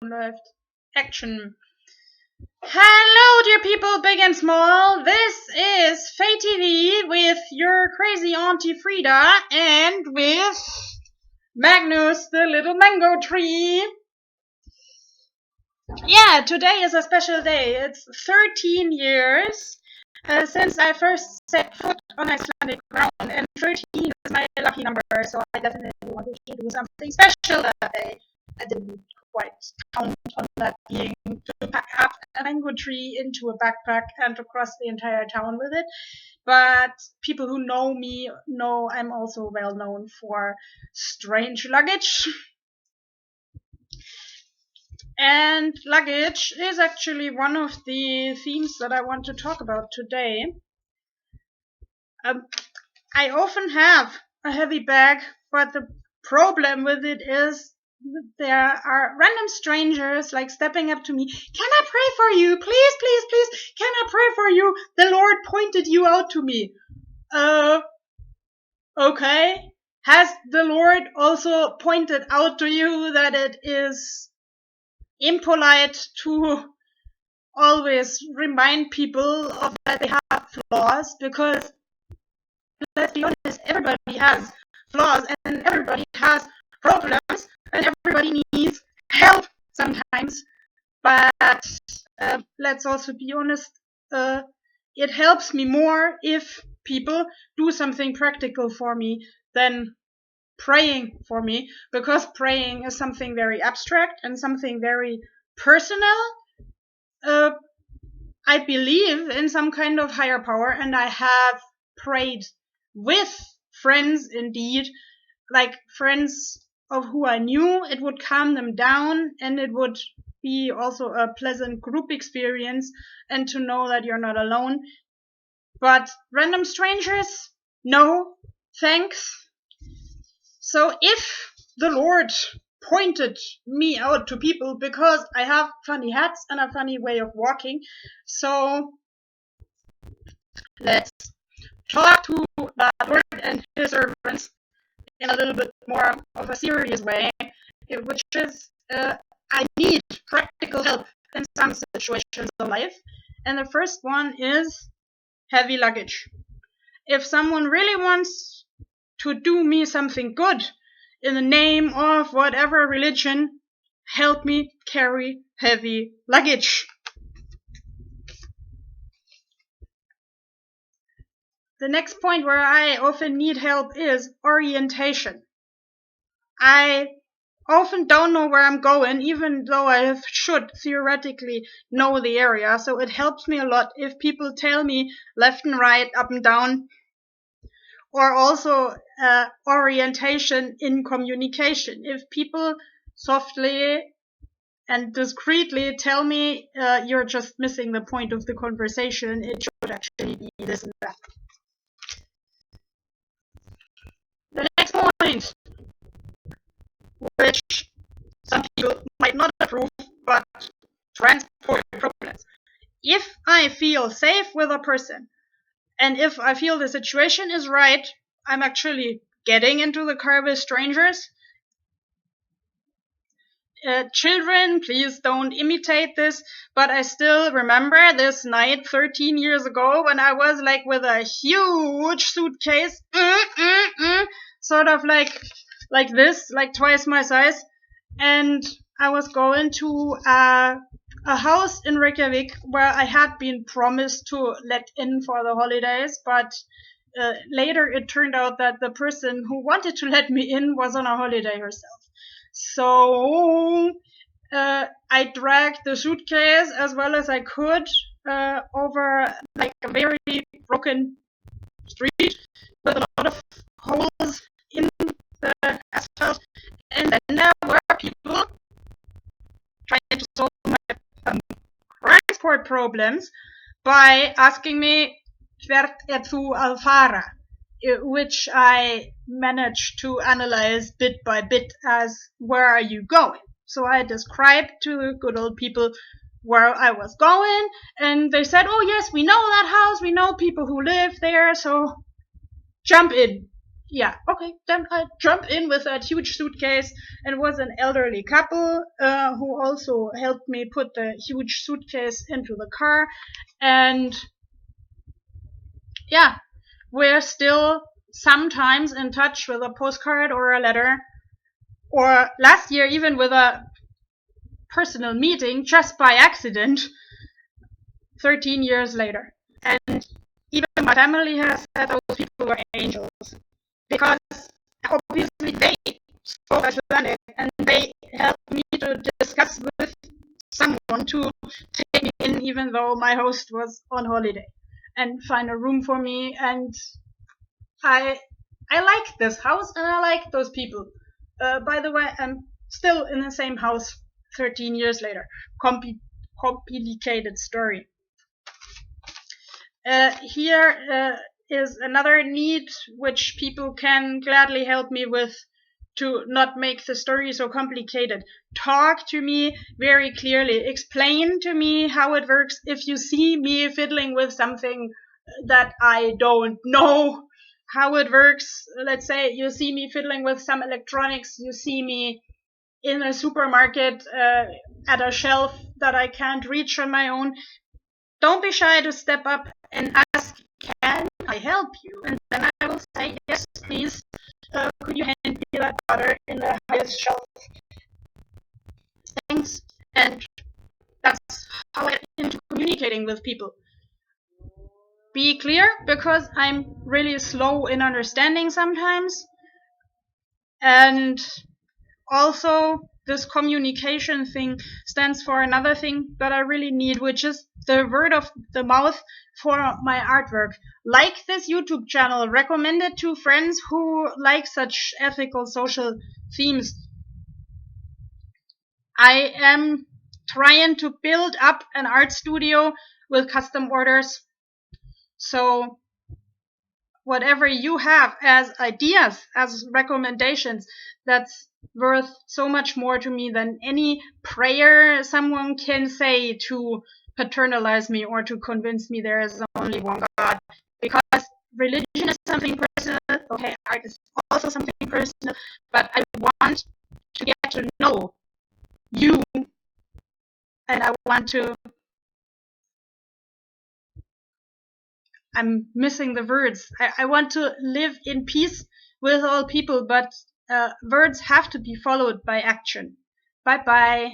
Left. Action. Hello, dear people, big and small. This is Faye TV with your crazy Auntie Frida and with Magnus, the little mango tree. Yeah, today is a special day. It's 13 years since I first set foot on Icelandic ground, and 13 is my lucky number, so I definitely wanted to do something special that day. I didn't quite count on that being to pack up a mango tree into a backpack and to cross the entire town with it. But people who know me know I'm also well known for strange luggage. And luggage is actually one of the themes that I want to talk about today. I often have a heavy bag, but the problem with it is there are random strangers like stepping up to me. Can I pray for you? Please, please, please. Can I pray for you? The Lord pointed you out to me. Okay. Has the Lord also pointed out to you that it is impolite to always remind people of that they have flaws? Because let's be honest, everybody has flaws and everybody has problems and everybody needs help sometimes. But let's also be honest, it helps me more if people do something practical for me than praying for me, because praying is something very abstract and something very personal. I believe in some kind of higher power, and I have prayed with friends indeed, like friends of who I knew. It would calm them down, and it would be also a pleasant group experience, and to know that you're not alone. But random strangers, no, thanks. So if the Lord pointed me out to people because I have funny hats and a funny way of walking, so let's talk to the Lord and his servants in a little bit more of a serious way, which is I need practical help in some situations of life. And the first one is heavy luggage. If someone really wants to do me something good in the name of whatever religion, help me carry heavy luggage. The next point where I often need help is orientation. I often don't know where I'm going, even though I should theoretically know the area. So it helps me a lot if people tell me left and right, up and down, or also orientation in communication. If people softly and discreetly tell me you're just missing the point of the conversation, it should actually be this and that. The next point, which some people might not approve, but transport problems. If I feel safe with a person, and if I feel the situation is right, I'm actually getting into the car with strangers. Children, please don't imitate this, but I still remember this night 13 years ago when I was like with a huge suitcase, sort of like this, like twice my size, and I was going to a house in Reykjavik where I had been promised to let in for the holidays, but later it turned out that the person who wanted to let me in was on a holiday herself. So I dragged the suitcase as well as I could over like a very broken street with a lot of holes in the asphalt, and then there were people trying to solve my transport problems by asking me hvert þú að fara, which I managed to analyze bit by bit as where are you going. So I described to the good old people where I was going, and they said, oh yes, we know that house, we know people who live there, so jump in. yeah, okay, then I jump in with that huge suitcase, and it was an elderly couple who also helped me put the huge suitcase into the car. And yeah, we're still sometimes in touch with a postcard or a letter, or last year even with a personal meeting just by accident 13 years later. And even my family has said those people were angels, because obviously they spoke Icelandic and they helped me to discuss with someone to take me in, even though my host was on holiday, and find a room for me. And I I like this house and I like those people. By the way, I'm still in the same house 13 years later. Complicated story. Here is another need which people can gladly help me with, to not make the story so complicated. Talk to me very clearly. Explain to me how it works if you see me fiddling with something that I don't know how it works. Let's say you see me fiddling with some electronics, you see me in a supermarket at a shelf that I can't reach on my own. Don't be shy to step up and ask, can I help you? And then I will say, yes, please. Could you hand me that butter in the highest shelf? Thanks. And that's how I get into communicating with people. Be clear, because I'm really slow in understanding sometimes. And also, this communication thing stands for another thing that I really need, which is the word of the mouth for my artwork. Like this YouTube channel, recommend it to friends who like such ethical social themes. I am trying to build up an art studio with custom orders. So whatever you have as ideas, as recommendations, that's worth so much more to me than any prayer someone can say to paternalize me or to convince me there is only one God. Because religion is something personal, okay, art is also something personal, but I want to get to know you, and I want to, I'm missing the words. I want to live in peace with all people, but words have to be followed by action. Bye bye.